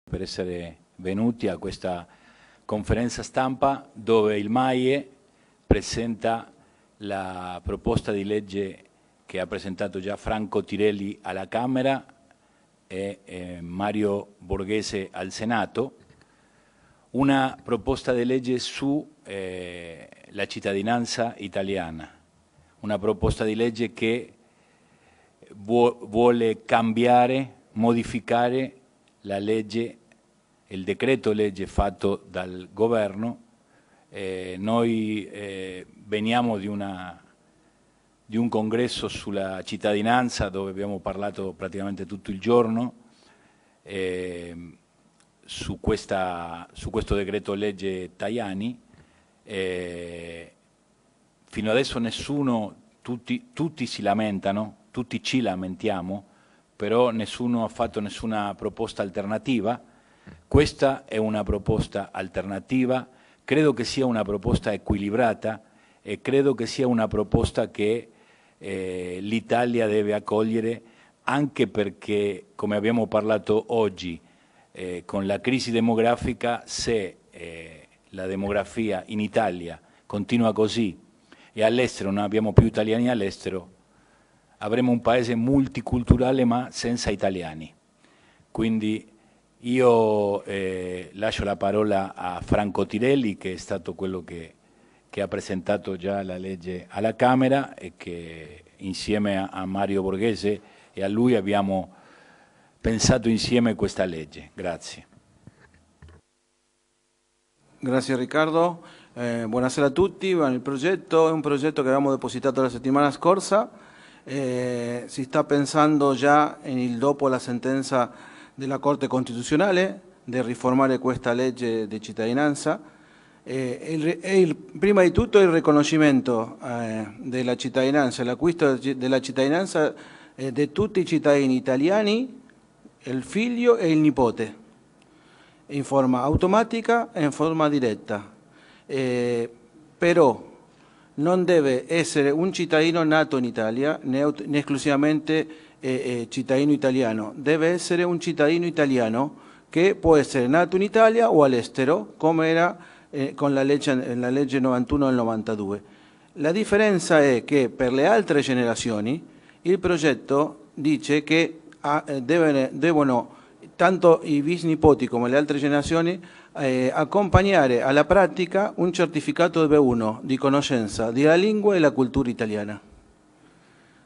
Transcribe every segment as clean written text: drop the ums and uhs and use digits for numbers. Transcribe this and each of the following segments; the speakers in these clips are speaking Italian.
per essere venuti a questa conferenza stampa dove il MAIE presenta la proposta di legge che ha presentato già Franco Tirelli alla Camera e Mario Borghese al Senato, una proposta di legge su la cittadinanza italiana, una proposta di legge che vuole cambiare, modificare la legge, il decreto legge fatto dal governo. Noi veniamo di un congresso sulla cittadinanza dove abbiamo parlato praticamente tutto il giorno su questo decreto legge Tajani. Fino adesso nessuno, tutti si lamentano, tutti ci lamentiamo, però nessuno ha fatto nessuna proposta alternativa. Questa è una proposta alternativa, credo che sia una proposta equilibrata e credo che sia una proposta che l'Italia deve accogliere, anche perché, come abbiamo parlato oggi, con la crisi demografica, se la demografia in Italia continua così e all'estero non abbiamo più italiani all'estero, avremo un paese multiculturale ma senza italiani. Quindi io lascio la parola a Franco Tirelli, che è stato quello che ha presentato già la legge alla Camera e che insieme a Mario Borghese e a lui abbiamo pensato insieme questa legge. Grazie. Grazie Riccardo, buonasera a tutti. Il progetto è un progetto che abbiamo depositato la settimana scorsa, si sta pensando già dopo la sentenza della Corte Costituzionale di riformare questa legge di cittadinanza. Prima di tutto il riconoscimento della cittadinanza, l'acquisto della cittadinanza di tutti i cittadini italiani, il figlio e il nipote, in forma automatica e in forma diretta. Però non deve essere un cittadino nato in Italia né esclusivamente cittadino italiano, deve essere un cittadino italiano che può essere nato in Italia o all'estero, come era con la legge 91 del 92. La differenza è che per le altre generazioni il progetto dice che devono tanto i bisnipoti come le altre generazioni accompagnare alla pratica un certificato B1 di conoscenza della lingua e la cultura italiana.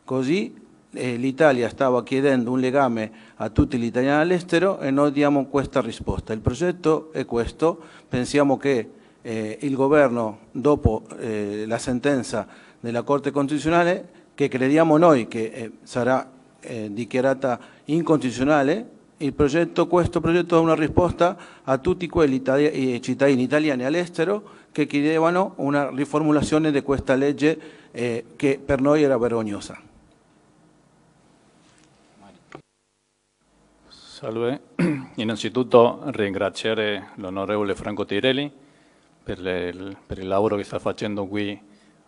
Così l'Italia stava chiedendo un legame a tutti gli italiani all'estero e noi diamo questa risposta. Il progetto è questo, pensiamo che il governo, dopo la sentenza della Corte Costituzionale, che crediamo noi che sarà dichiarata incostituzionale, questo progetto dà una risposta a tutti quelli cittadini italiani all'estero che chiedevano una riformulazione di questa legge che per noi era vergognosa. Salve, innanzitutto ringraziare l'onorevole Franco Tirelli per il lavoro che sta facendo qui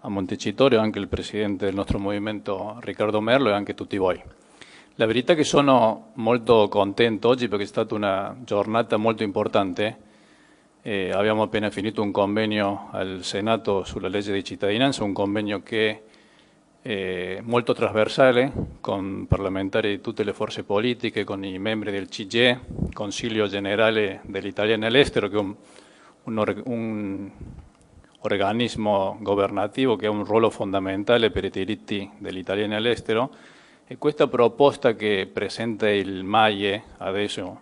a Montecitorio, anche il presidente del nostro movimento Riccardo Merlo e anche tutti voi. La verità è che sono molto contento oggi perché è stata una giornata molto importante. Abbiamo appena finito un convegno al Senato sulla legge di cittadinanza, un convegno che è molto trasversale, con parlamentari di tutte le forze politiche, con i membri del CGIE, Consiglio Generale degli Italiani all'estero, che è un organismo governativo che ha un ruolo fondamentale per i diritti degli italiani all'estero. E questa proposta che presenta il MAIE adesso,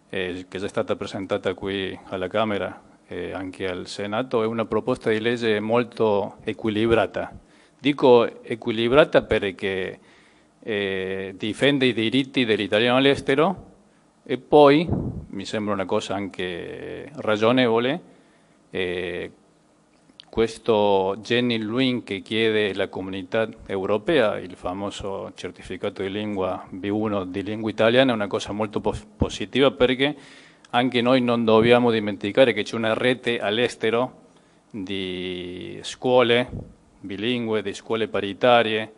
che è già stata presentata qui alla Camera e anche al Senato, è una proposta di legge molto equilibrata. Dico equilibrata perché difende i diritti dell'italiano all'estero e poi, mi sembra una cosa anche ragionevole, questo genuine che chiede la comunità europea, il famoso certificato di lingua B1 di lingua italiana, è una cosa molto positiva perché anche noi non dobbiamo dimenticare che c'è una rete all'estero di scuole bilingue, di scuole paritarie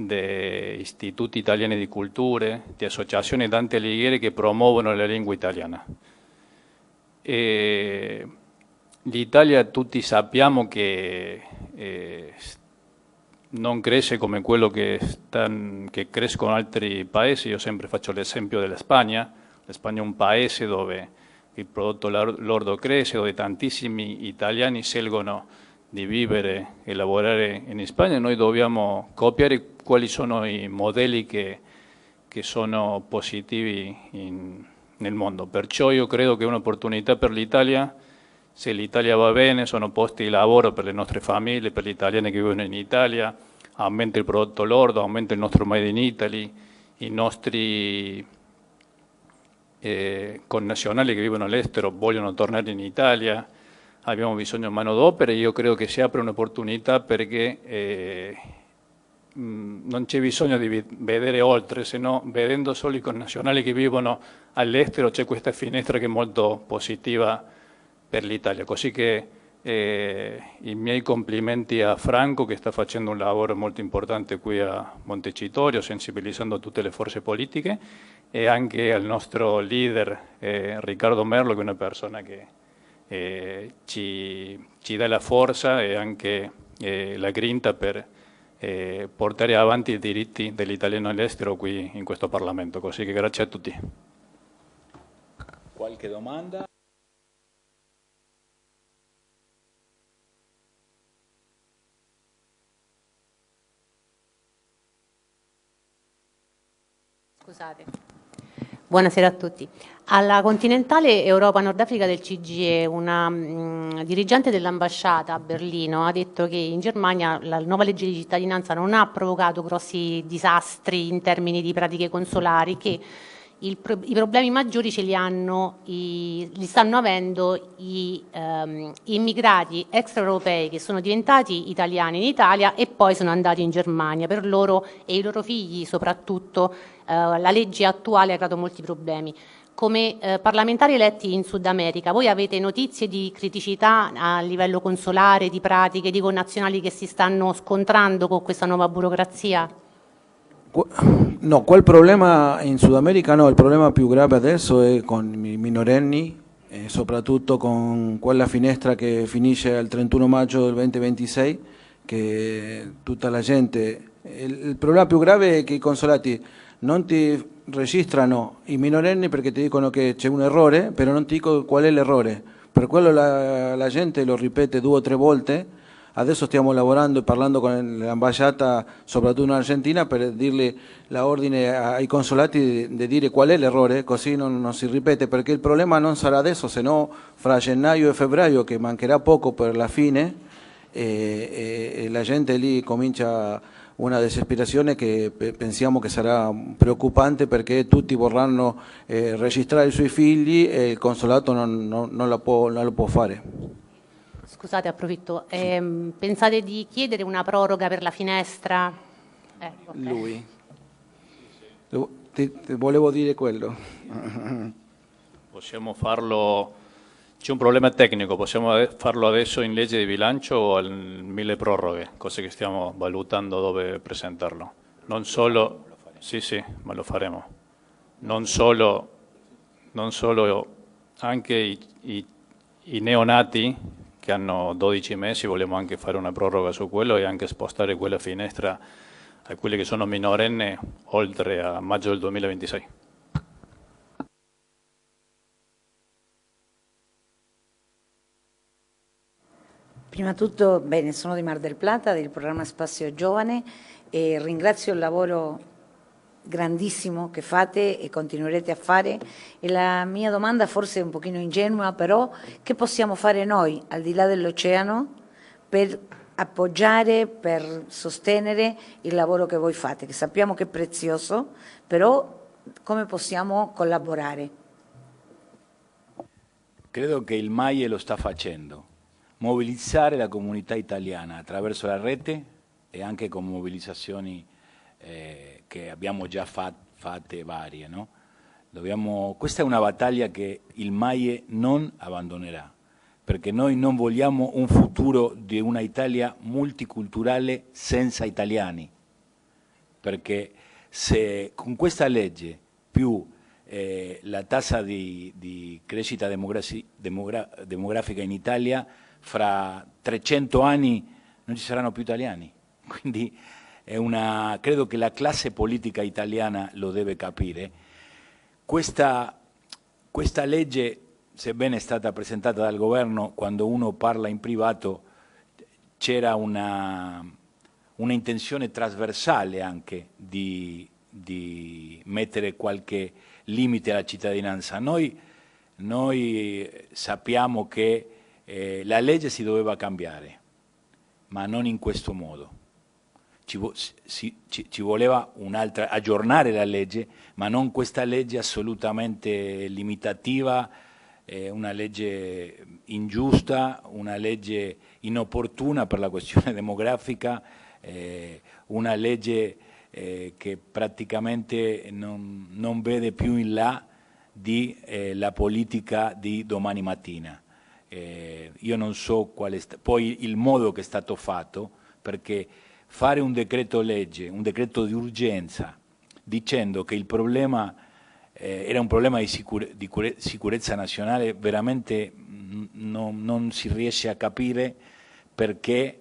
di istituti italiani di culture, di associazioni tante alighiere che promuovono la lingua italiana. L'Italia tutti sappiamo che non cresce come quello che crescono altri paesi. Io sempre faccio l'esempio della Spagna. La Spagna è un paese dove il prodotto lordo cresce, dove tantissimi italiani scelgono di vivere e lavorare in Spagna. Noi dobbiamo copiare quali sono i modelli che sono positivi nel mondo. Perciò io credo che è un'opportunità per l'Italia. Se l'Italia va bene, sono posti di lavoro per le nostre famiglie, per gli italiani che vivono in Italia, aumenta il prodotto lordo, aumenta il nostro Made in Italy, i nostri connazionali che vivono all'estero vogliono tornare in Italia, abbiamo bisogno di manodopera e io credo che si apre un'opportunità perché non c'è bisogno di vedere oltre, se no vedendo solo i connazionali che vivono all'estero c'è questa finestra che è molto positiva per l'Italia, così che i miei complimenti a Franco che sta facendo un lavoro molto importante qui a Montecitorio, sensibilizzando tutte le forze politiche, e anche al nostro leader Riccardo Merlo, che è una persona che ci dà la forza e anche la grinta per portare avanti i diritti dell'italiano all'estero qui in questo Parlamento, così che grazie a tutti. Qualche domanda? Scusate. Buonasera a tutti. Alla Continentale Europa Nord Africa del CGIE una dirigente dell'ambasciata a Berlino ha detto che in Germania la nuova legge di cittadinanza non ha provocato grossi disastri in termini di pratiche consolari, che i problemi maggiori li stanno avendo gli immigrati extraeuropei che sono diventati italiani in Italia e poi sono andati in Germania. Per loro e i loro figli soprattutto la legge attuale ha creato molti problemi. Come parlamentari eletti in Sud America, voi avete notizie di criticità a livello consolare, di pratiche, di connazionali che si stanno scontrando con questa nuova burocrazia? No, quel problema in Sud America no, il problema più grave adesso è con i minorenni, soprattutto con quella finestra che finisce al 31 maggio del 2026, che tutta la gente... Il problema più grave è che i consolati non ti registrano i minorenni perché ti dicono che c'è un errore, però non ti dicono qual è l'errore. Per quello la gente lo ripete 2 o 3 volte. Adesso stiamo lavorando e parlando con l'ambasciata, soprattutto in Argentina, per dirle l'ordine ai consolati di dire qual è l'errore, così non si ripete, perché il problema non sarà adesso, se no fra gennaio e febbraio, che mancherà poco per la fine, e la gente lì comincia una desesperazione che pensiamo che sarà preoccupante, perché tutti vorranno registrare i suoi figli e il consolato non lo può fare. Scusate, approfitto. Pensate di chiedere una proroga per la finestra? Okay. Lui. Ti volevo dire quello. Possiamo farlo, c'è un problema tecnico, possiamo farlo adesso in legge di bilancio o al 1000 proroghe, cose che stiamo valutando dove presentarlo. Non solo, sì, ma lo faremo. Non solo anche i neonati che hanno 12 mesi, vogliamo anche fare una proroga su quello e anche spostare quella finestra a quelli che sono minorenni oltre a maggio del 2026. Prima di tutto, bene, sono di Mar del Plata, del programma Spazio Giovane, e ringrazio il lavoro grandissimo che fate e continuerete a fare, e la mia domanda forse è un pochino ingenua, però che possiamo fare noi al di là dell'oceano per appoggiare, per sostenere il lavoro che voi fate, che sappiamo che è prezioso, però come possiamo collaborare? Credo che il MAIE lo sta facendo, mobilizzare la comunità italiana attraverso la rete e anche con mobilizzazioni che abbiamo già fatte varie, no? Questa è una battaglia che il MAIE non abbandonerà, perché noi non vogliamo un futuro di una Italia multiculturale senza italiani. perché se con questa legge più la tassa di crescita demografica in Italia, fra 300 anni non ci saranno più italiani. Quindi credo che la classe politica italiana lo deve capire. Questa legge, sebbene è stata presentata dal governo, quando uno parla in privato c'era una intenzione trasversale anche di mettere qualche limite alla cittadinanza. Noi sappiamo che la legge si doveva cambiare, ma non in questo modo. Ci voleva aggiornare la legge, ma non questa legge assolutamente limitativa, una legge ingiusta, una legge inopportuna per la questione demografica, una legge che praticamente non vede più in là di la politica di domani mattina. Io non so qual è poi il modo che è stato fatto, perché fare un decreto legge, un decreto di urgenza, dicendo che il problema era un problema di sicurezza nazionale, veramente non si riesce a capire perché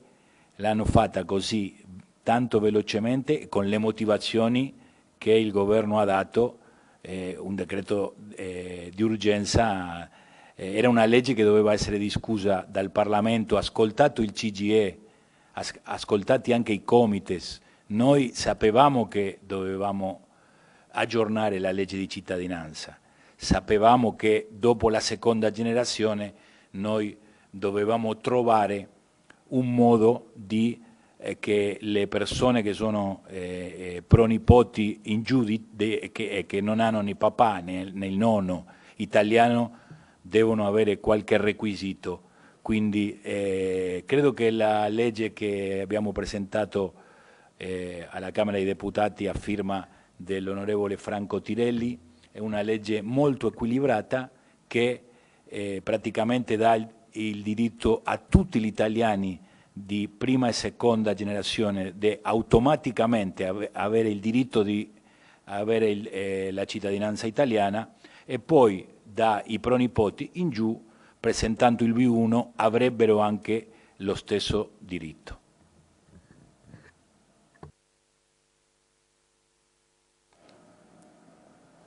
l'hanno fatta così tanto velocemente e con le motivazioni che il governo ha dato. Un decreto di urgenza era una legge che doveva essere discussa dal Parlamento, ascoltato il CGIE, ascoltati anche i comites. Noi sapevamo che dovevamo aggiornare la legge di cittadinanza, sapevamo che dopo la seconda generazione noi dovevamo trovare un modo di che le persone che sono pronipoti in giù che non hanno né papà né il nonno italiano devono avere qualche requisito. Quindi credo che la legge che abbiamo presentato alla Camera dei Deputati a firma dell'onorevole Franco Tirelli è una legge molto equilibrata che praticamente dà il diritto a tutti gli italiani di prima e seconda generazione di automaticamente avere il diritto di avere la cittadinanza italiana, e poi dai pronipoti in giù, presentando il B1, avrebbero anche lo stesso diritto.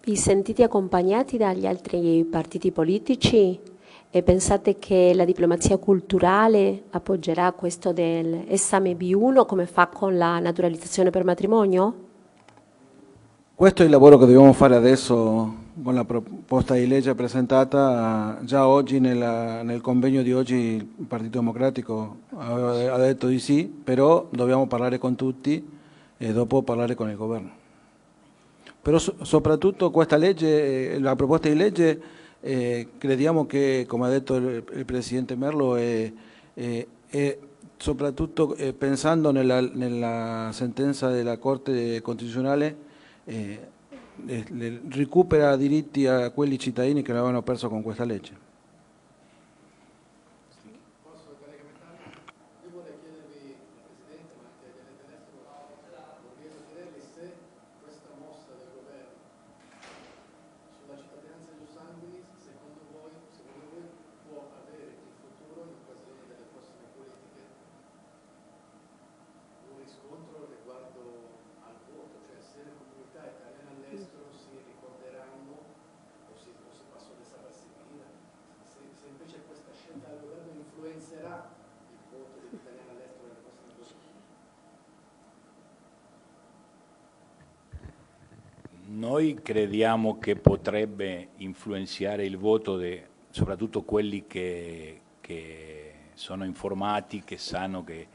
Vi sentite accompagnati dagli altri partiti politici e pensate che la diplomazia culturale appoggerà questo dell'esame B1 come fa con la naturalizzazione per matrimonio? Questo è il lavoro che dobbiamo fare adesso con la proposta di legge presentata. Già oggi nel convegno di oggi il Partito Democratico ha detto di sì, però dobbiamo parlare con tutti e dopo parlare con il governo. Però soprattutto questa legge, la proposta di legge, crediamo che, come ha detto il Presidente Merlo, soprattutto pensando nella sentenza della Corte Costituzionale, recupera diritti a quelli cittadini che l'avevano perso con questa legge. Noi crediamo che potrebbe influenzare il voto soprattutto quelli che sono informati, che sanno che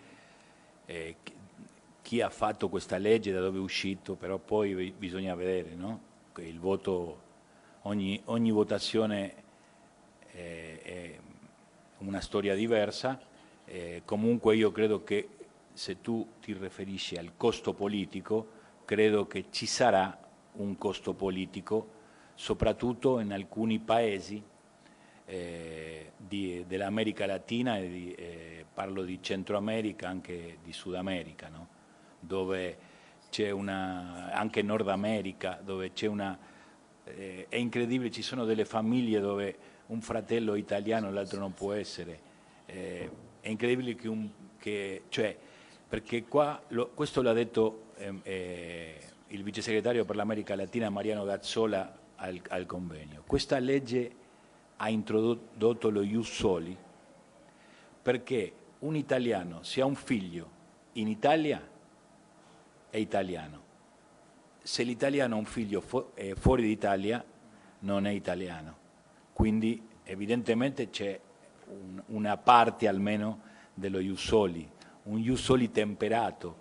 chi ha fatto questa legge, da dove è uscito, però poi bisogna vedere, no? Il voto, ogni votazione è una storia diversa. Comunque io credo che se tu ti riferisci al costo politico, credo che ci sarà un costo politico, soprattutto in alcuni paesi dell'America Latina, parlo di Centro America, anche di Sud America, no? Dove c'è anche in Nord America, dove c'è è incredibile, ci sono delle famiglie dove un fratello è italiano e l'altro non può essere. È incredibile cioè, perché qua, questo l'ha detto il vice segretario per l'America Latina Mariano Gazzola al convegno. Questa legge ha introdotto lo ius soli perché un italiano, se ha un figlio in Italia, è italiano. Se l'italiano ha un figlio fuori d'Italia, non è italiano. Quindi evidentemente c'è una parte almeno dello ius soli, un ius soli temperato,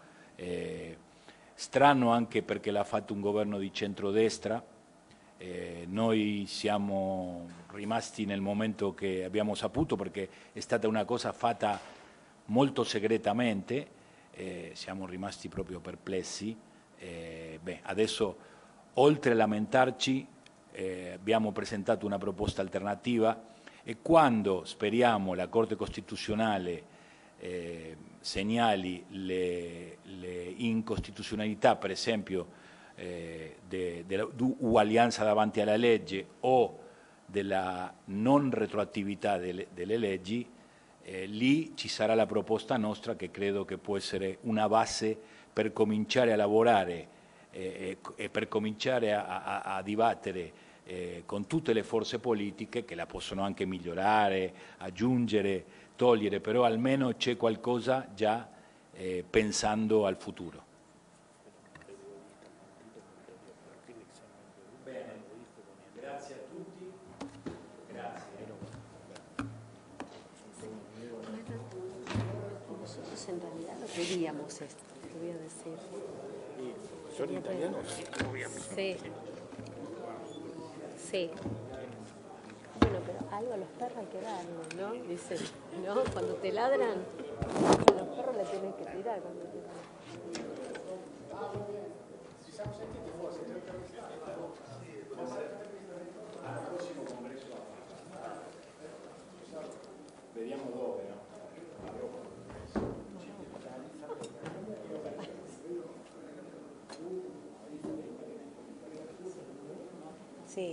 strano anche perché l'ha fatto un governo di centrodestra. Noi siamo rimasti nel momento che abbiamo saputo, perché è stata una cosa fatta molto segretamente, siamo rimasti proprio perplessi. Adesso, oltre a lamentarci, abbiamo presentato una proposta alternativa e quando, speriamo, la Corte Costituzionale segnali le incostituzionalità, per esempio, dell'uguaglianza davanti alla legge o della non retroattività delle leggi, lì ci sarà la proposta nostra, che credo che può essere una base per cominciare a lavorare e per cominciare a dibattere con tutte le forze politiche, che la possono anche migliorare, aggiungere, togliere, però almeno c'è qualcosa già pensando al futuro. Grazie a tutti. Grazie. Nosotros en realidad no queríamos esto, te voy a decir. Son italianos, obviamente. Sí. Sí. Bueno, pero algo a los perros hay que darles, ¿no? Dicen, ¿no? Cuando te ladran, a los perros le tienes que tirar cuando te ladran. Vediamo dove, no? Sí.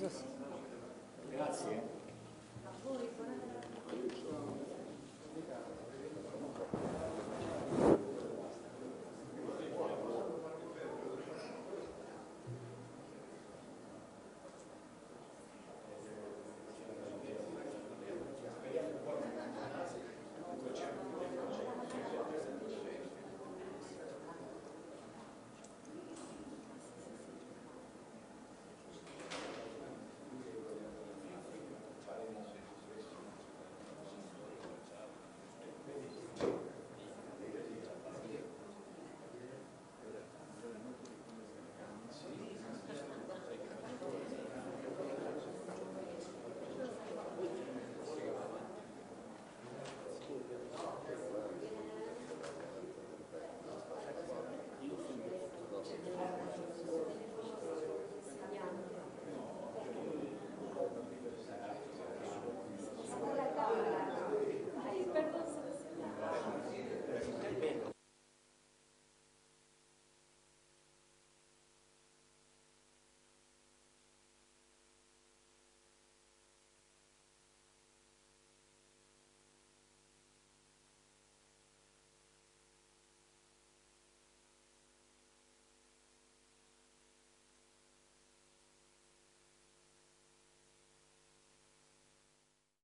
Adesso sì. Grazie.